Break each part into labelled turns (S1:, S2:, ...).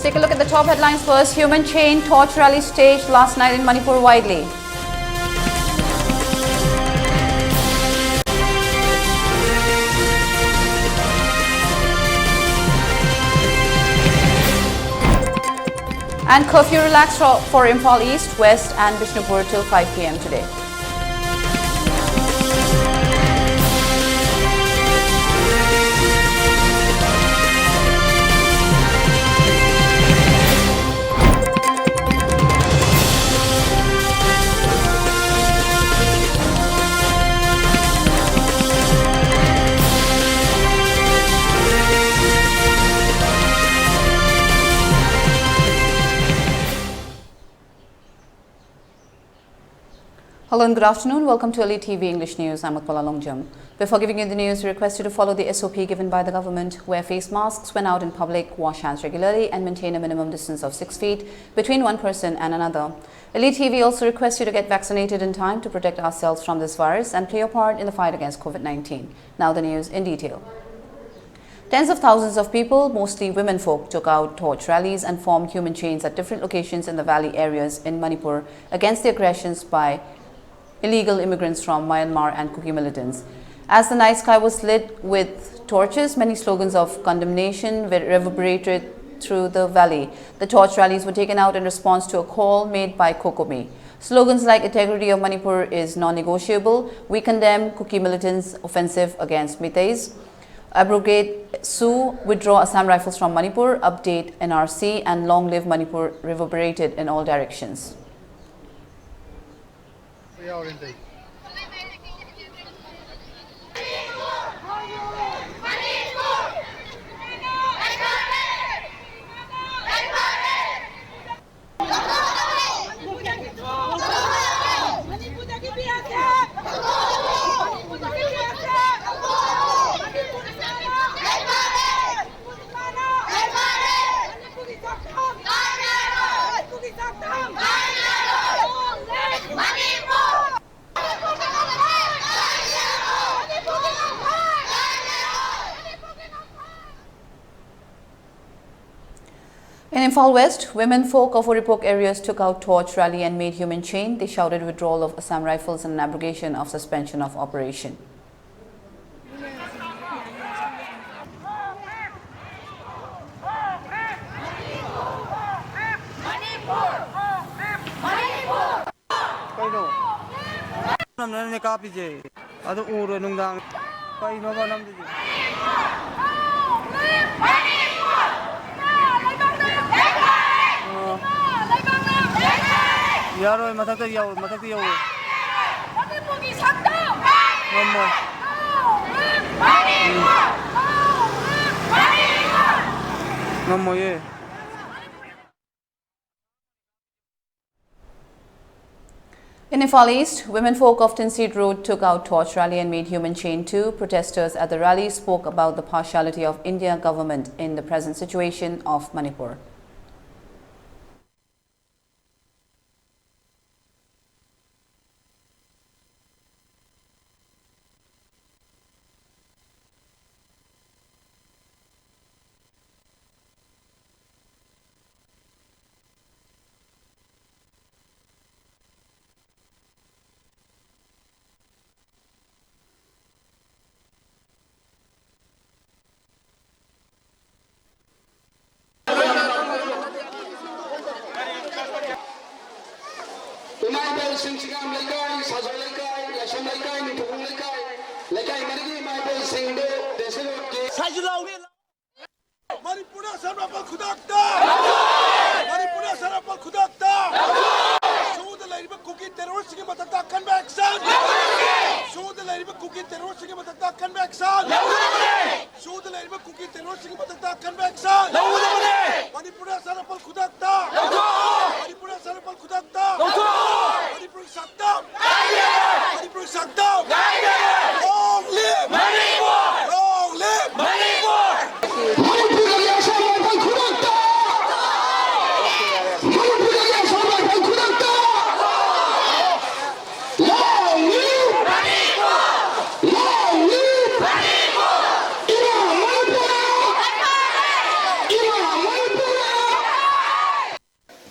S1: take a look at the top headlines first. Human chain torch rally staged last night in Manipur widely. And curfew relaxed for Imphal East, West and Bishnupur till 5 p.m. today. Hello and good afternoon. Welcome to ELITETV English News. I'm Utpala. Before giving you the news, we request you to follow the SOP given by the government. Wear face masks when out in public, wash hands regularly and maintain a minimum distance of 6 feet between one person and another. ELITETV also requests you to get vaccinated in time to protect ourselves from this virus and play your part in the fight against COVID-19. Now the news in detail. Tens of thousands of people, mostly women folk, took out torch rallies and formed human chains at different locations in the valley areas in Manipur against the aggressions by illegal immigrants from Myanmar and Kuki militants. As the night sky was lit with torches, many slogans of condemnation reverberated through the valley. The torch rallies were taken out in response to a call made by Kokomi. Slogans like "Integrity of Manipur is non-negotiable," "We condemn Kuki militants' offensive against Meiteis," "Abrogate Sioux," "Withdraw Assam Rifles from Manipur," "Update NRC," and "Long Live Manipur" reverberated in all directions. In Imphal West, women folk of Oripok areas took out torch rally and made human chain. They shouted withdrawal of Assam Rifles and an abrogation of suspension of operation.
S2: Yaro matakta yaw Manipuri sakta Mammo ye.
S1: In Imphal East, women folk of Tinseed Road took out torch rally and made human chain too. Protesters at the rally spoke about the partiality of India government in the present situation of Manipur.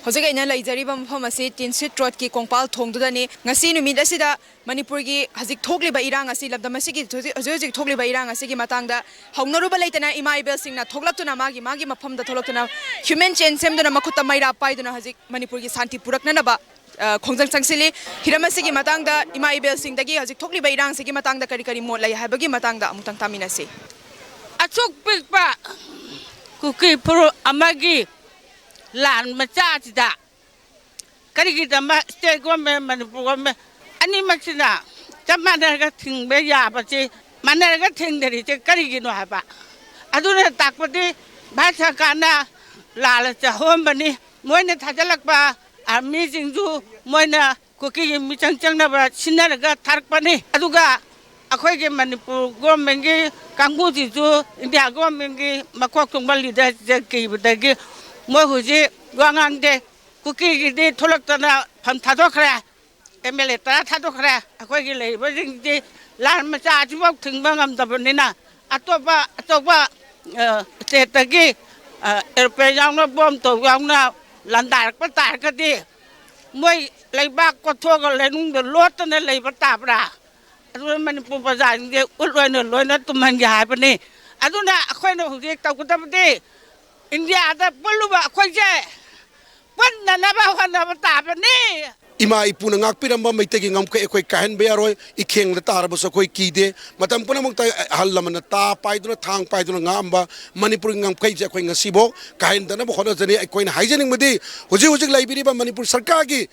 S3: Hojik aina laijariba mafam ase Tinsit Road ki Kongpal thongdudani ngasi numit asida Manipur gi hajik thokliba irang asi labdam asigi hojik thokliba irang asigi matangda hongnaruba leitana ima ibel singna thoklaktuna magi mafamda tholaktuna human chain semduna makuta maira paiduna hajik Manipur gi santi puraknanaba khongjang changsili hiramasi gi matangda ima ibel singdagi hajik thokliba irang sigi matangda kari kari mot lai habagi matangda amutang taminasi
S4: Achuk pilpa kuki pro amagi lan macha sida kari kita ma state government Manipur government ani machina jamana ga thing be ya ba che mana ga thing dari che kari gi no ha ba aduna takpati bhasha kana lala cha hom bani moina thajalak ba army jingju moina kuki mi changchang na ba sinna ga thark pani aduga akhoi ge Manipur government ge kanggu ji ju India government ge makok tung bal leader je ki budagi moi huji wangang de kuki gi de tholak tana pham thadok khra MLA ta thadok khra akhoi gi lei ba jing ji lan ma cha ju bok thing ba ngam da ni na atopa state ta gi airplane yang no bom to yang na lan dar pa tar ka di moi lei ba ko tho ga le nung de lot na lei ba ta bra adu Manipur ba ja ji uloi no loi na tuman ja ba ni adu na akhoi no huji ta ku ta di India da puluba akhoi je panna na ba hana ba ta ba ni
S5: Ima ipuna ngak piramba maitegi ngam ka ekoi kahen be aroi ikheng la tar ba so koi kide matam puna mong ta hallamana ta paiduna thang paiduna ngamba Manipur ngam kai je koi ngasibo kahen dana bo khona jani ekoi na haijening mudi hujik laibiri ba Manipur sarkar gi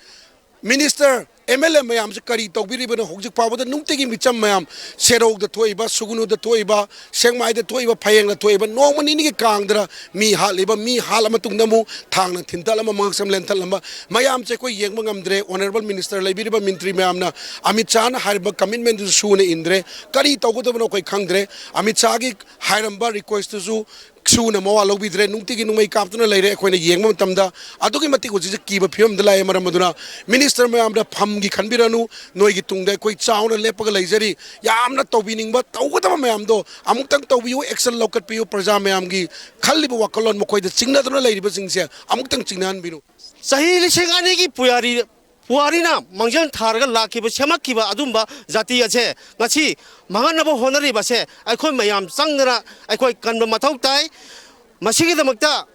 S5: minister MLA mayam se kari tawbiri bana hojik pawada nungtegi micham mayam serog da thoiba sugunu da thoiba sengmai da thoiba phayeng da thoiba nongmani ni gi kangdra mi haliba mi halama tungnamu thangna thintalama mangsam lenthalama mayam che koi yengma ngamdre honorable minister laibiri ba mintri mayam na Amit Shah na harba commitment du su ne indre kari tawgodabano koi khangdre Amit Shah gi hairamba request su Suna mawa lobidre nungtigi nungmai kaptuna leire akhoi na yengma tamda adugi mati ko ji kiba phim dala maram maduna minister mayam da pham gi khanbiranu noi gi tungda koi chauna lepaga leijari yamna tawbining ba tawgada mayam do amuk tang tawbiu action lokat piu praja mayam gi khalliba wakalon mokoi da chingna duna leiriba singse amuk tang chingnan binu
S6: sahi lisengani gi puarina mangjang tharga lakiba semakkiba adumba jati ache ngachi manganabo honari base akhoi mayam sangra akhoi kanba mathau tai masigi damakta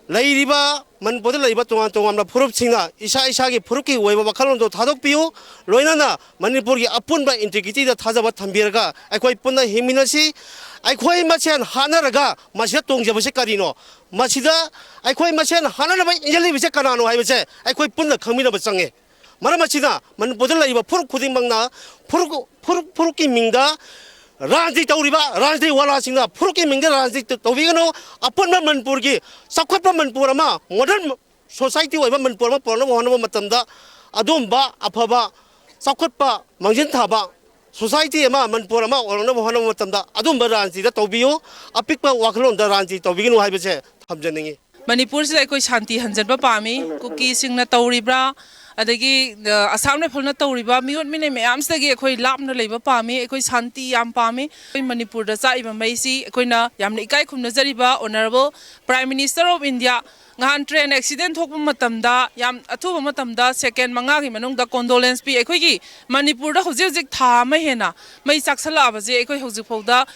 S6: lairiba manpod laiba tongan na phurup singa isa gi phurup ki oiba bakhalon do thadok piu loinana Manipur gi apunba integrity da thajaba thambiraga akhoi punna himinasi akhoi machen hanaraga masya tongjaba se karino masida akhoi machen hanaraba injali bise kanano haibase akhoi punna khamina basange Maramachina, Manipur iba puruk kuding bangna, puruk ki mingda, ranji tauriba, ranji wala singa, puruk ki mingda ranji tawigano, upon Manipur gi, Sakwapa Manipurama, modern society iba Manipurama, Porno, Matamda, Adumba, Apaba, Sakwapa, Manjintaba, society ama Manipurama, or no Matamda, Adumba ranji, the Tobio, a pickpa wakalon the ranji, Tobigino Hibase, Hamjaning.
S7: Manipur is like Shanti Hanjaba Pami, cookie sing na tauribra. Adagi Assam na phulna tawriba miot mine mayamsdagi ekhoi lapna leiba pami ekhoi shanti yam pami Manipur da cha iba maisi ekhoina yamna ikai khumna jariba honorable Prime Minister of India ngahan train accident thokpa matamda yam athuba matamda second manga gi manungda condolence pi ekhoi gi Manipur da hojik tha ma hena mai saksala baje ekhoi hojik phauda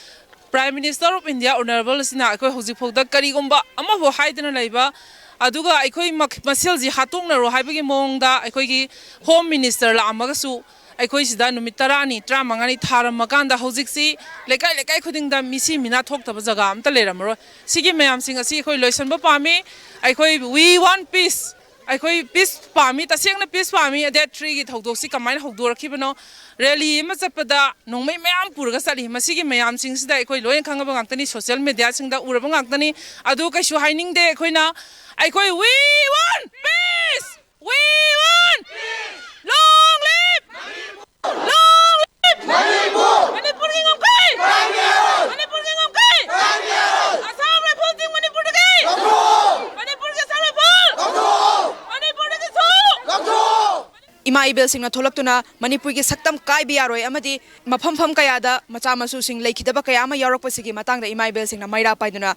S7: Prime Minister of India honorable sina ekhoi hojik phauda karigomba ama bo haidana leiba aduga aikoi masel ji hatongna ro haibagi mongda aikoi gi home minister la amagasu aikoi sida numit tarani tramangani tharamakanda hojiksi lekai khudingda misi mina thokta jaga amta leramro sigi mayam sing asi aikoi loisanba pami aikoi we want peace aikoi peace pami tasengna peace pami that tree gi thokdoksi kamaina hokdorakhibano rally ma chapada nongmai mayam purga sali masigi mayam sing sida aikoi loin khangaba ngantani social media singda uraba ngantani adu kaisu haining de aikoina aikoi we want peace we want peace long live Manipur long live Manipur Manipur ki ngam kai Manipur ki ngam kai Assam ra phol ting Manipur de kai Manipur ke Assam ra phol Manipur de so
S3: Ima Ibel sing na tholaptuna Manipur gi saktam kai bi yaroi amadi mafam kaya da macha masu sing lekhidaba kaya ama yaropasigi matangda Ibel sing na maira paiduna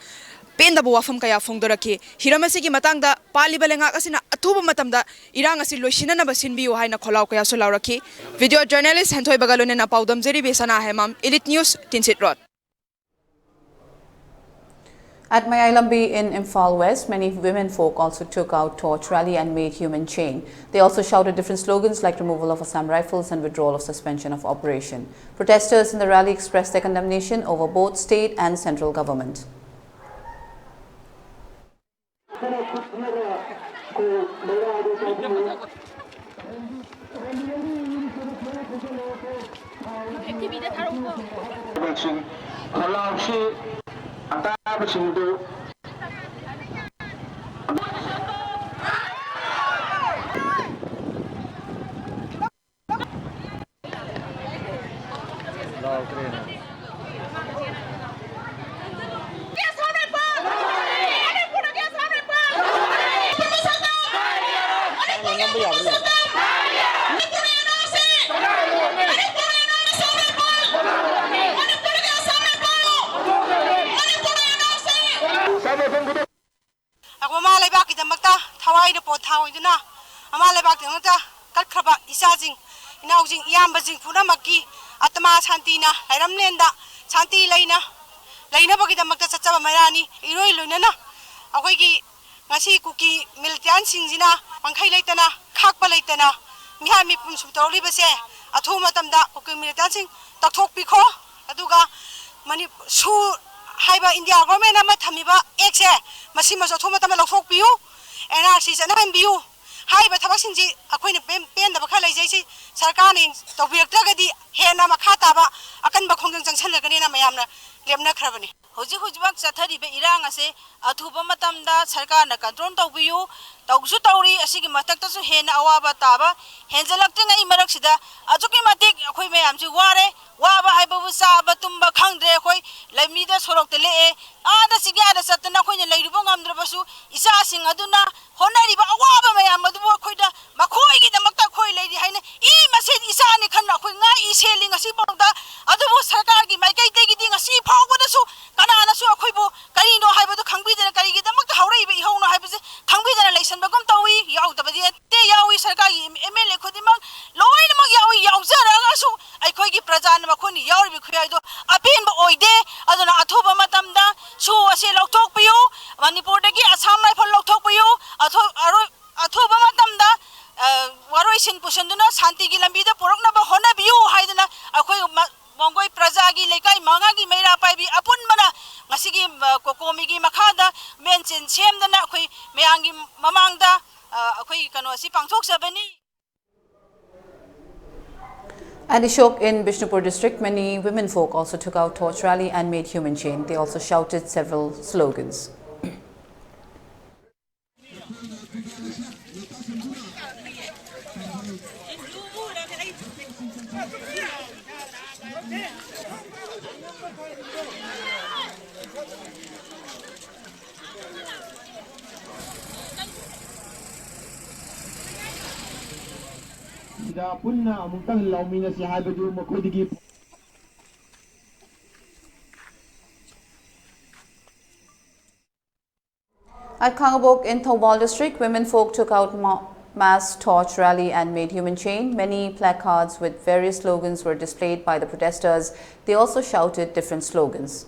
S3: penda bu wafam kaya phongdoraki hiramasi matangda pali balenga asina athuba matamda irang asi loisina na basin biu haina kholau kaya solauraki video journalist Hantoi Bagalone na paudam jeri besana hemam Elite News Tinsit Road.
S1: At Mayailambi in Imphal West, many women folk also took out torch rally and made human chain. They also shouted different slogans like removal of Assam rifles and withdrawal of suspension of operation. Protesters in the rally expressed their condemnation over both state and central government.
S8: India government ama thamiba ekse masima jo thoma tama lokhok piu NRC jana biu hai ba thabak singji akoina pen da bakha laijai si sarkar ni tobirta gadi hena makha ta ba akan ba khongjang jangsan lagani na mayamna lemna khrabani hoji hojibak chathari be irang ase athuba matamda sarkar na control tawbiu tawsu tawri asigi matak ta su hena awaba taba henjalakte ngai marak sida ajuki matik akhoi mayam ji ware waba haibabu saba tumba khangdre khoi lamida sorok te le ada sigi ada satna khoi ne leirubo ngamdra basu isa sing aduna honari ba awaba mayam adu khoi da makhoi gi damakta khoi leidi haine I masen isa ni khanna khoi nga I seling asi bangda adu sarkar gi mai kai te gi ding asi phawba da su kana na su khoi bo kari no haibadu khangbi da kari gi damakta haurai be hono haibu se khangbi da election bagum tawi yaw da badi te yawi sarkar gi MLA khodi mang loina mag yawi yaw zara ga su ai khoi gi prajan ma khoni yaw bi khoi do apin ba oide aduna athuba matamda su ase lokthok piu Manipur da gi Assam rifle lokthok piu athuba matamda waroi sin pusanduna shanti gi lambi da porokna ba hona biu haiduna akhoi mongoi praja gi lekai manga gi meira pai bi apun mana ngasi gi kokomi gi makhada menchen semdana akhoi meangi mamangda akhoi kano si pangthok sabani.
S1: At Ishok in Bishnupur district, many women folk also took out torch rally and made human chain. They also shouted several slogans. At Kangabok in Thawbal district, women folk took out mass torch rally and made human chain. Many placards with various slogans were displayed by the protesters. They also shouted different slogans.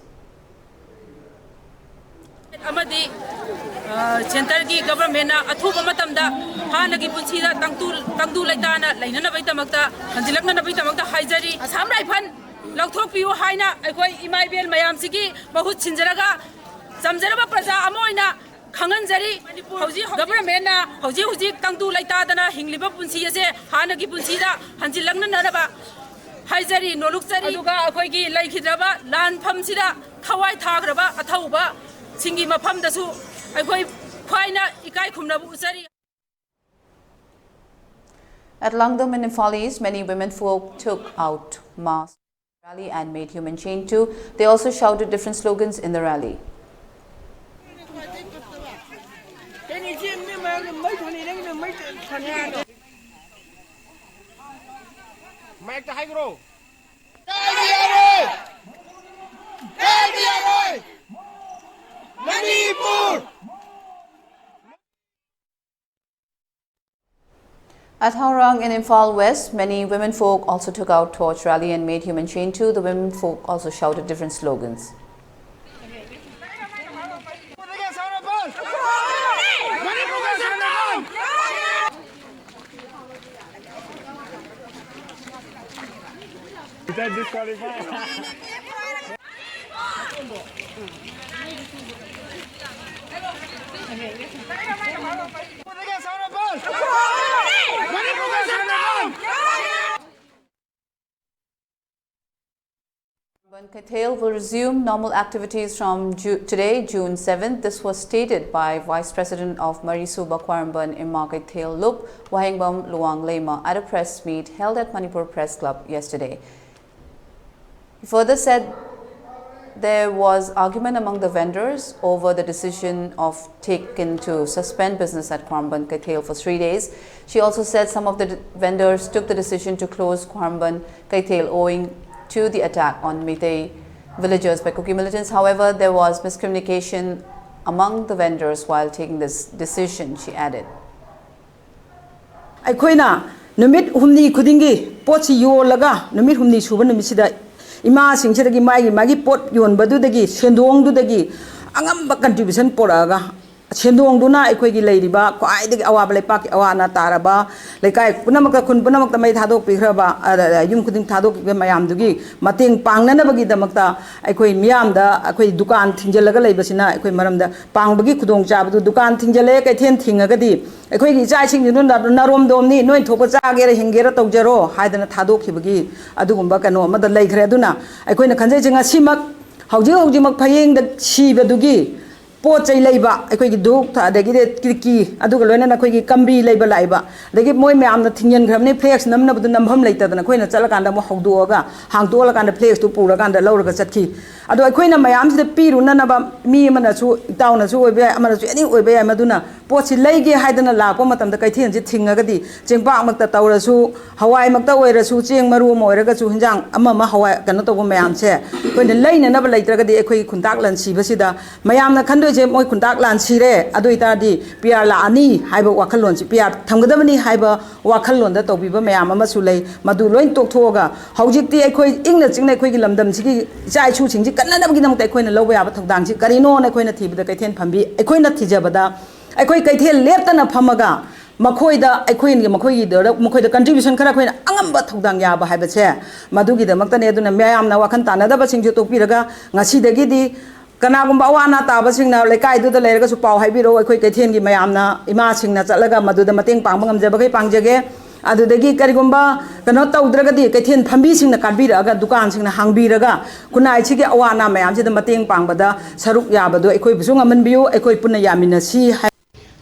S9: Center ki government na athuba matamda hanagi punchida tangdu laitana lainana baitamakta hanjilakna na baitamakta haijari Assam rifle lokthok piu haina aikoi imaibel mayam sigi bahut chinjaraga samjaraba praja amoina khanganjari hauji government na hauji tangdu laitadana hingliba punchi ase hanagi punchida hanjilakna naraba haijari nolukjari aduga akoi gi laikhidraba lan phamsida thawai thagraba athauba singi mafam dasu aikoi khwaina ikai khumnabu usari.
S1: At Langdam in Imphal East, many women folk took out mass rally and made human chain too. They also shouted different slogans in the rally. At Haurang in Imphal West, many women folk also took out torch rally and made human chain too. The women folk also shouted different slogans. Kaithal will resume normal activities from today, June 7th. This was stated by Vice President of Marisu Bakwaramban Imma Kaithal Lup Wahengbam Luang Lema at a press meet held at Manipur Press Club yesterday. He further said there was argument among the vendors over the decision of taken to suspend business at Kwaramban Kaithal for 3 days. She also said some of the vendors took the decision to close Kwaramban Kaithal owing to the attack on Meitei villagers by Kuki militants. However, there was miscommunication among the vendors while taking this decision, she added.
S10: Aikoina numit humni khudingi potsi yolaga numit humni suba numisida ima singsidagi magi pot yon badudagi sendong dudagi angamba contribution poraga sendong duna aikoi leiriba kwaidagi awaba lepak awana taraba lekai punamak kun punamak tamai thadok pihraba yum khuding thadok mayam dugi mateng pangnana bagi damakta aikoi miyam da aikoi dukan thinjalaga leibasina aikoi maramda pangbagi khudong chabadu dukan thinjale kai then thingagadi aikoi gi chai sing nu narom domni noi thopa chagera hingera tawjaro haidana thadok khibagi adugumba kano amada leikhre aduna aikoi na khanjai jinga simak hauji mak phayeng da sibadugi pot chai leiba aikoi gi duk tha dagi de kirki aduga loina na khoi gi kambi leiba laiba dagi moi myam na thingen gramni flex namna budu namham leita dana khoi na chalakanda mo haudoga hangtola kanda flex tu pura kanda lauraga chatki adu aikoi na mayam sida piru na ba mi mana chu tauna chu oibe amana chu ani oibe maduna pot si leige haidana lakpa matam da kaithen ji thingaga di chengpa makta tawrasu hawai makta oirasu cheng maru mo oiraga chu hinjang ama hawai kana to mayam che khoi na leina na ba leitraga di aikoi khuntak lan sibasida mayam na khando je moi kuntak lan sire adoi ta di piar la ani haiba wakhalon si piar thamgadabani haiba wakhalon da tobiba mayam ama su lei madu loin tok thoga haujik ti aikoi ingna chingna aikoi gi lamdam sigi chai chu chingji kanna gi nam ta aikoi na loba yaba thogdang si karino na aikoi na thibada kaithen phambi aikoi na thijabada aikoi kaithel leptana phamaga makhoida aikoi ni makoi da makoi da contribution khara khoi na angamba thogdang yaba haiba che madu gi da makta ne aduna mayam na wakhan tanada ba singju tokpiraga ngasi dagi di kanagumba awana taba singna lekai du da lerga su pau haibiro aikoi kaithen gi mayamna ima singna chalaga madu da mateng pangba ngamjaba kai pangjage adu dagi karigumba kano tawdraga di kaithen phambi singna kadbiraga dukan singna hangbiraga kunai chigi awana mayam si da mateng pangba da saruk yabado aikoi busung amanbiu aikoi punna yamina si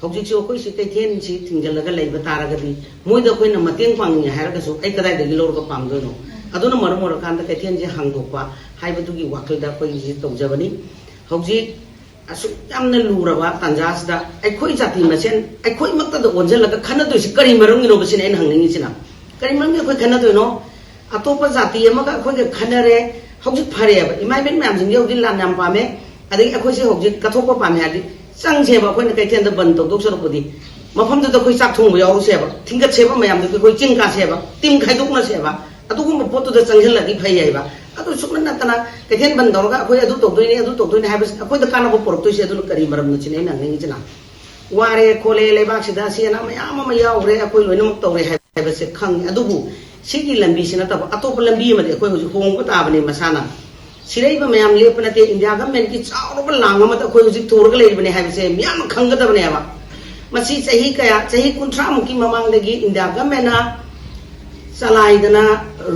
S11: hojik so koi si kaithen si thingjalaga leiba taraga di moida koi na mateng pangni haraga su ai kadai dagi lorga pangdo no aduna marumor kanda kaithen ji hangdokpa haibadu gi wakalda koi ji tawjabani hojik asuk yamna luraba tanjasda aikoi jati masen aikoi makta da onjalaga khanadoi si kari marung no basin en hangningi sina kari marung ko khanadoi no atopa jati amaga khoi ga khanare hojik phare ba imai ben mam jing yodi lan nam pame adai akoi se hojik kathokpa pame adi changse ba khoi na kaithen da ban tok dok sor pudi mafam da khoi sak thong yaw se ba thinga se ba mayam da khoi chingka se ba tim khai dok na se ba adugum potu da changjel lagi phai ba adu sukna natana kaithen ban dorga khoi adu tokdoini haibas khoi da kana bo porok toise adu kari maram nu chine na ngi china ware khole lebak sida siana mayam ma yawre khoi loinam tawre haibas khang adubu sigi lambi sina ta atop lambi ma de khoi hong ko ta bani masana sirei ba mayam lepna te india government ki chauro ba langa ma ta khoi ji turga le bani haibas myam khang ga da bani ba masi chahi kaya chahi kuntra muki mamang dagi india government na salaidana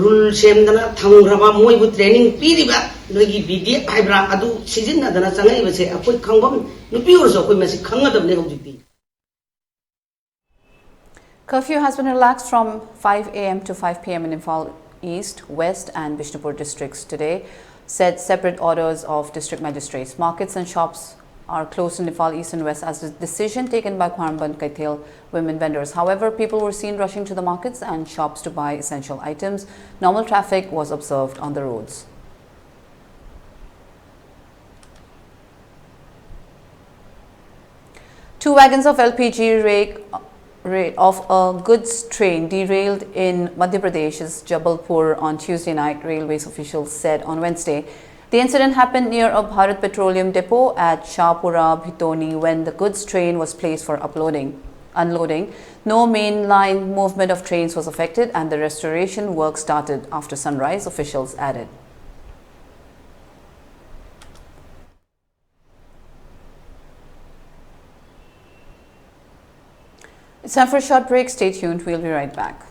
S11: rule semdana thangraba moibu training piriba noigi bdf haibra adu season adana changai base akoi khangbam nupi orso akoi masi khangadabne hojikti.
S1: Curfew has been relaxed from 5 a.m. to 5 p.m. in Imphal East, West and Bishnupur districts today, said separate orders of district magistrates. Markets and shops are closed in Nepal East and West as a decision taken by Kwarmban Kaithel women vendors. However, people were seen rushing to the markets and shops to buy essential items. Normal traffic was observed on the roads. Two wagons of LPG of a goods train derailed in Madhya Pradesh's Jabalpur on Tuesday night, railways officials said on Wednesday. The incident happened near a Bharat Petroleum depot at Shahpura Bhitoni when the goods train was placed for unloading. No mainline movement of trains was affected and the restoration work started after sunrise, officials added. It's time for a short break. Stay tuned. We'll be right back.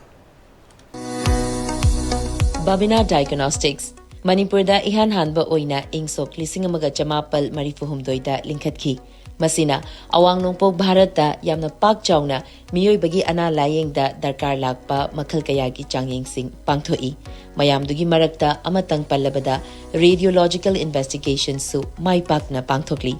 S12: Babina Diagnostics Manipur da Enhancement oina ingsok lising amaga chamapal marifuhumdoi da linkhatki. Masina awang nongpok Bharat da yamna pak chawna miyoi bagi ana layeng da darkar lakpa makhal kaya gi changyeng sing pangthoi. Mayam dugi marakta amatang pallabada radiological investigation su mai pakna pangthokli.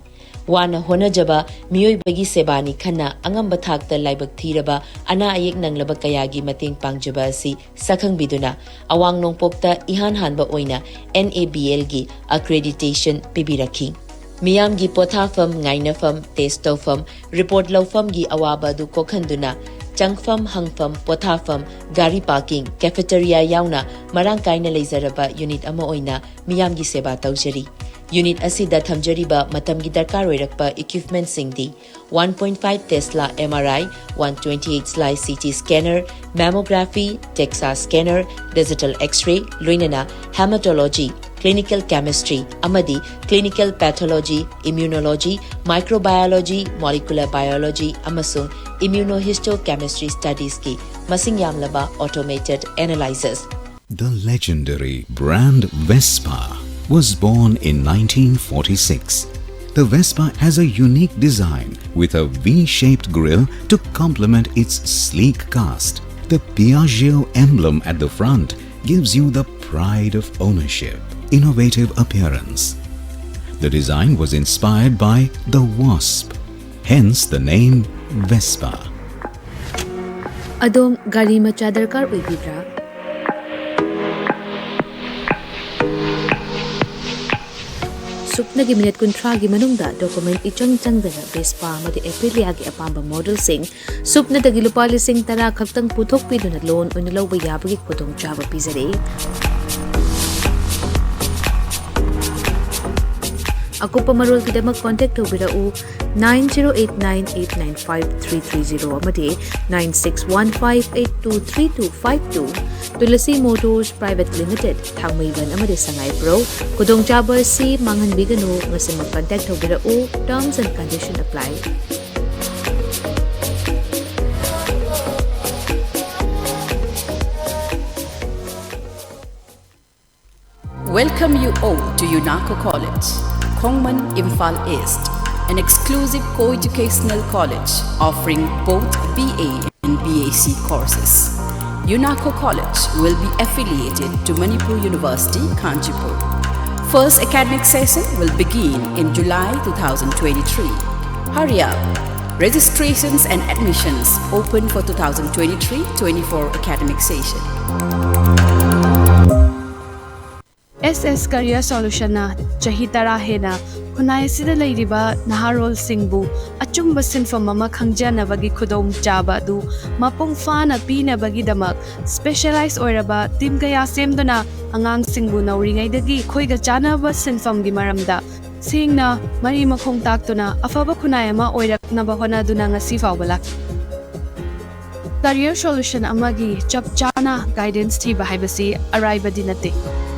S12: Wana hona jaba miyoi bagi sebani khana angamba thakta laibak thiraba ana ayek nanglaba kayagi mating pangjaba si sakhang biduna awang nongpokta ihan hanba oina NABL gi accreditation pibirakhi. Miyam gi pothafam ngainafam testofam report lawfam gi awaba du kokhanduna changfam hangfam pothafam gari parking cafeteria yauna marang kaina leizaraba unit ama oina miyam gi seba tawjari. Unit asida thamjariba matamgi darkar oirakpa equipment singdi 1.5 Tesla MRI, 128 slice CT scanner, mammography, DEXA scanner, digital X-ray, loinana hematology, clinical chemistry, amadi clinical pathology, immunology, microbiology, molecular biology, amasung immunohistochemistry studies ki masing yamlaba automated analyzers.
S13: The legendary brand Vespa was born in 1946. The Vespa has a unique design with a V-shaped grille to complement its sleek cast. The Piaggio emblem at the front gives you the pride of ownership, innovative appearance. The design was inspired by the wasp, hence the name Vespa.
S14: Adom gari macha darkar oibibra? Supnagi minute kuntragi manungda document ichang changdana Vespa amadi Aprilia gi apamba model sing supna dagi lupa lising tara khaktang puthok piduna loan oina lawba yabagi khudong chaba pizare. Akupa marol kidamak contact tobirau 9089895330 amadi 9615823252 Tulasi Motors Private Limited Thangmaiban amadi Sangai Pro Kudong Chaba si Manghan Bigano ngasi mag-contact tobirau terms and condition apply.
S15: Welcome you all to UNACO College, Kongman Imphal East, an exclusive co-educational college offering both BA and BAc courses. UNACO College will be affiliated to Manipur University, Kanchipur. First academic session will begin in July 2023. Hurry up! Registrations and admissions open for 2023-24 academic session.
S16: SS Career Solution na chahi tara hena khunai sida leiriba naharol singbu achumba sinfam mama khangjana bagi khudong chaba du mapung fana pina bagi damak specialized oiraba team kaya semdona angang singbu nauringai dagi khoiga chana ba sinfam gi maramda singna mari makhong taktuna afaba khunai ama oirak na ba hona duna ngasi fawbala Career Solution amagi chap chana guidance thiba haibasi arriba dinate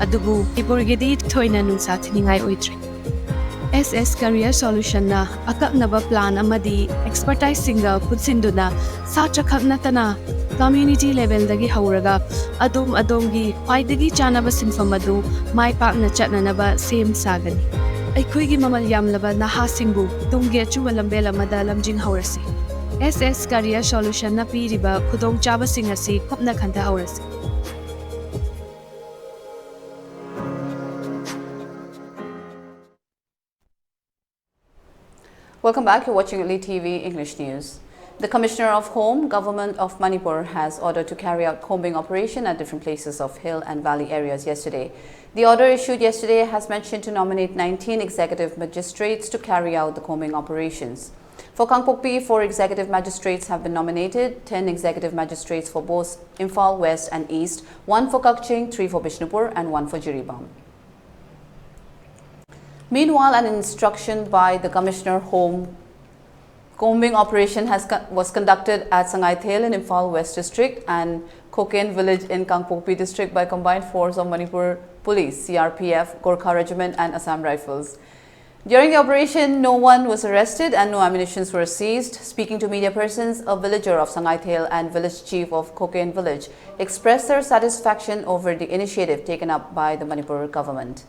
S16: adubu iborgedi thoina nungsa thiningai oitre SS Career Solution na akaknaba plan amadi expertise singa putsinduna sacha khaknatana community level dagi hauraga adom gi paidagi chanaba sinfamadu mai pakna chatnanaba same sagani aikhoigi mamal yamlaba naha singbu tungge chuwalambe lamada lamjing haurasi SS Career Solution na piriba khudong chaba singasi khopna khanta haurasi
S1: Welcome back. You're watching ELITETV English News. The Commissioner of Home Government of Manipur has ordered to carry out combing operation at different places of hill and valley areas yesterday. The order issued yesterday has mentioned to nominate 19 executive magistrates to carry out the combing operations. For Kangpokpi, 4 executive magistrates have been nominated, 10 executive magistrates for both Imphal West and East, 1 for Kakching, 3 for Bishnupur and 1 for Jiribam. Meanwhile, an instruction by the Commissioner Home combing operation was conducted at Sangaithel in Imphal West District and Koken village in Kangpokpi District by combined force of Manipur Police, CRPF, Gorkha Regiment and Assam Rifles. During the operation, no one was arrested and no ammunitions were seized. Speaking to media persons, a villager of Sangaithel and village chief of Koken village expressed their satisfaction over the initiative taken up by the Manipur government.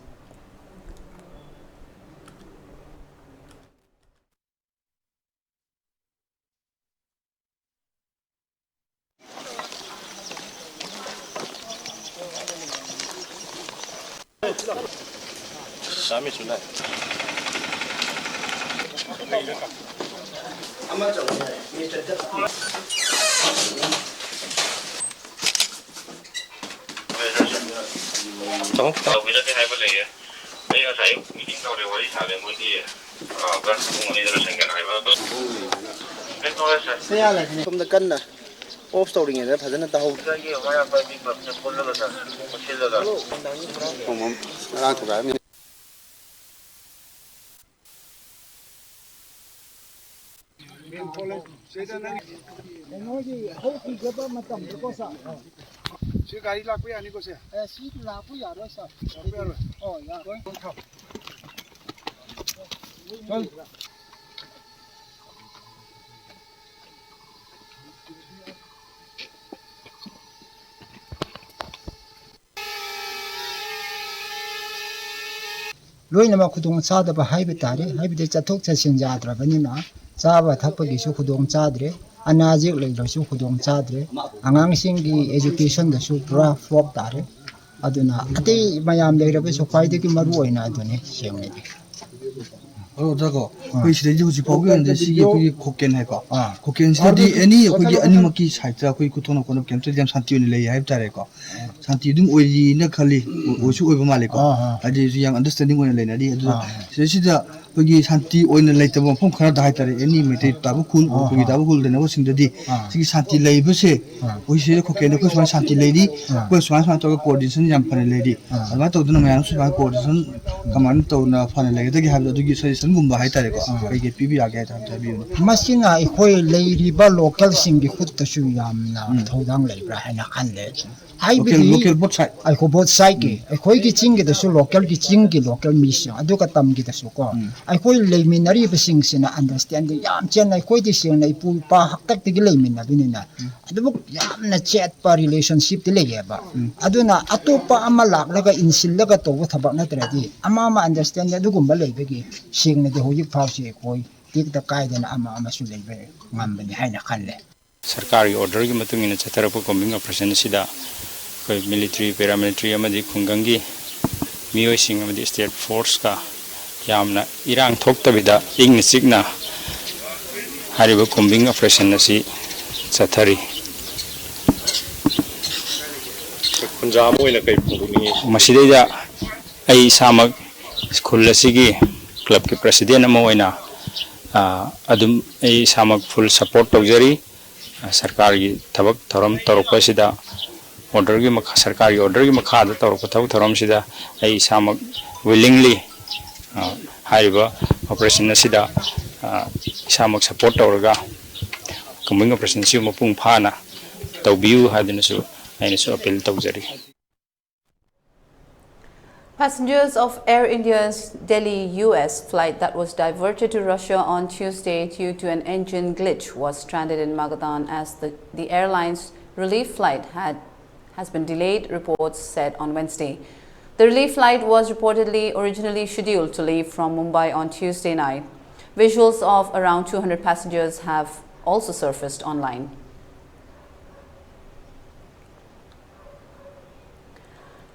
S17: Loinama khudong chadaba haibe tare haibide chathok chasin jadrabanina chaba thapagi su khudong chadre anajik leilosu khudong chadre angangsinggi education da su pura flop tare aduna ati mayam leirabe su khwaidagi maru oina adune sengni
S2: 저거 그 시대지 혹시 보고는데 시기 그 곡견 해가 곡견 시대디 애니 거기 아니먹기 살자 그 구토는 거는 캠트점 산티오니 레이 하입자래고 산티둠 오이나 칼리 오수 오이바 말이고 아주 양 언더스탠딩 오이나 레나디 아주 시다 거기 산티 오이나 레이터본 폼 하나 다 했다래 애니 메테 따고 군 거기 따고 굴되는 거 신데디 시기 산티 레이버세 오이시 곡견의 그 소한 산티 레이디 그 소한 저거 코디션 잠판에 레이디 아마 또드는 뭐 수반 코디션 가만 또나 판에 레이디 하버드기 gumba hai tare ko ke pibi age ta tabi
S17: masina khoi leiriba local singi khutta su yamna thodang leibra haina khanle ai bi
S2: local bot sai
S17: ai ko bot sai ki ai khoi ki chingi da su local ki chingi local mission adu ka tam gi da su ko ai khoi leiminari ba sing sina understanding yam chen ai khoi di sing nai pu pa hak tak ti leimin na binina adu yam na chat pa relationship ti le ba aduna atopa ama lak laga insil laga to thabak na tradi ama ma understand adu gumba leibegi sing de hoji phausi koi tik da kaidena ama su leibe ngambani haina khanle
S18: सरकारी order की मतुंग इन चतरप combing operation सिदा कोई military paramilitary अमदी खुंगंगी मियोसिंग अमदी state force का यामना इरांग थोक्तबिदा इंग सिगना Harib combing operation नसी चथरी
S6: पंजाब ओइना कई पुंगनी
S18: मसिदेजा आई सामक school लसीगी club के president अमा ओइना अदुम आई सामक फुल सपोर्ट तौजरी सरकार की थबक थरम तौरपसिदा ऑर्डर की सरकारी ऑर्डर की मखाद तौरप थबक थरमसिदा आई सामक विलिंगली हारिबा ऑपरेशन असिदा सामक सपोर्ट तौरगा कमिंग ऑपरेशन सि मपुंग फाना तौबियु हादनसु आइनसु अपील तौजरी.
S1: Passengers of Air India's Delhi, US flight that was diverted to Russia on Tuesday due to an engine glitch was stranded in Magadan as the airline's relief flight has been delayed, reports said on Wednesday. The relief flight was reportedly originally scheduled to leave from Mumbai on Tuesday night. Visuals of around 200 passengers have also surfaced online.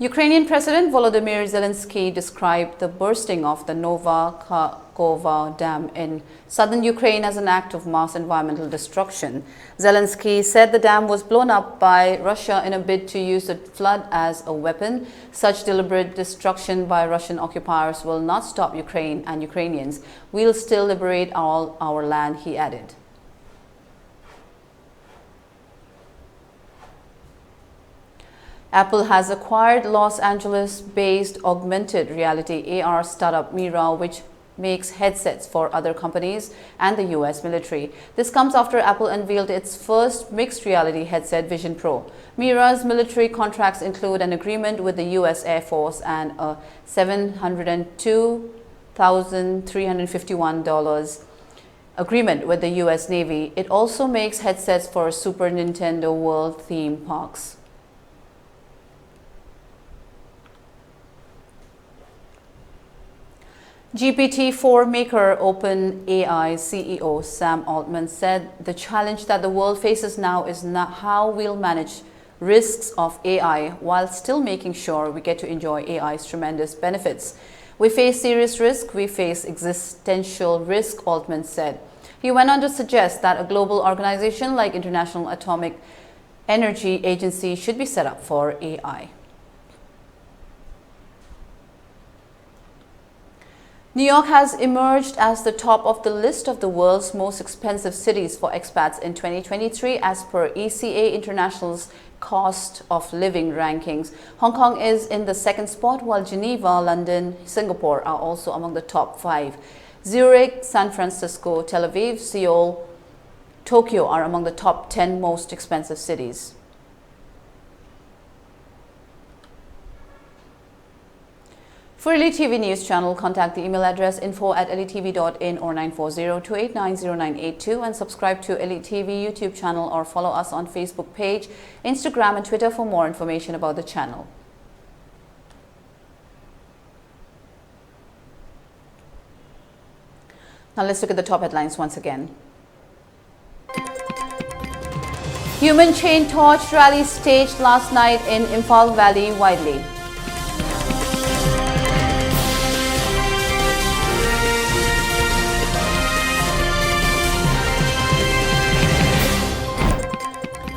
S1: Ukrainian President Volodymyr Zelensky described the bursting of the Nova Kakhovka Dam in southern Ukraine as an act of mass environmental destruction. Zelensky said the dam was blown up by Russia in a bid to use the flood as a weapon. Such deliberate destruction by Russian occupiers will not stop Ukraine and Ukrainians. We'll still liberate all our land, he added. Apple has acquired Los Angeles-based augmented reality AR startup Mira, which makes headsets for other companies and the US military. This comes after Apple unveiled its first mixed reality headset, Vision Pro. Mira's military contracts include an agreement with the US Air Force and a $702,351 agreement with the US Navy. It also makes headsets for Super Nintendo World theme parks. GPT-4 maker OpenAI CEO Sam Altman said the challenge that the world faces now is not how we'll manage risks of AI while still making sure we get to enjoy AI's tremendous benefits. We face serious risk, we face existential risk, Altman said. He went on to suggest that a global organization like International Atomic Energy Agency should be set up for AI. New York has emerged as the top of the list of the world's most expensive cities for expats in 2023 as per ECA International's cost of living rankings. Hong Kong is in the second spot, while Geneva, London, Singapore are also among the top 5. Zurich, San Francisco, Tel Aviv, Seoul, Tokyo are among the top 10 most expensive cities. For ELITETV News Channel, contact the email address info@elitv.in or 940-289-0982 and subscribe to ELITETV YouTube channel or follow us on Facebook page, Instagram and Twitter for more information about the channel. Now let's look at the top headlines once again. Human chain torch rally staged last night in Imphal Valley widely.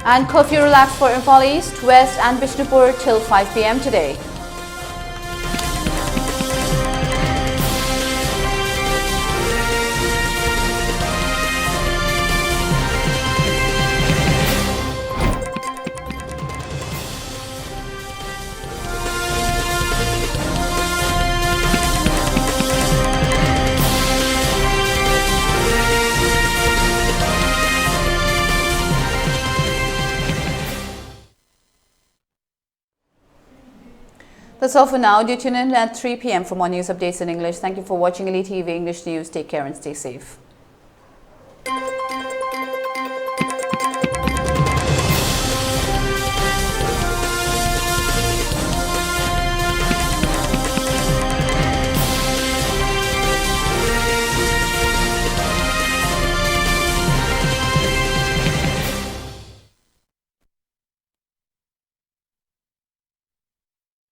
S1: And curfew relaxed for Imphal East, West and Bishnupur till 5 p.m. today. That's all for now. Do tune in at 3 p.m. for more news updates in English. Thank you for watching ELITETV English News. Take care and stay safe.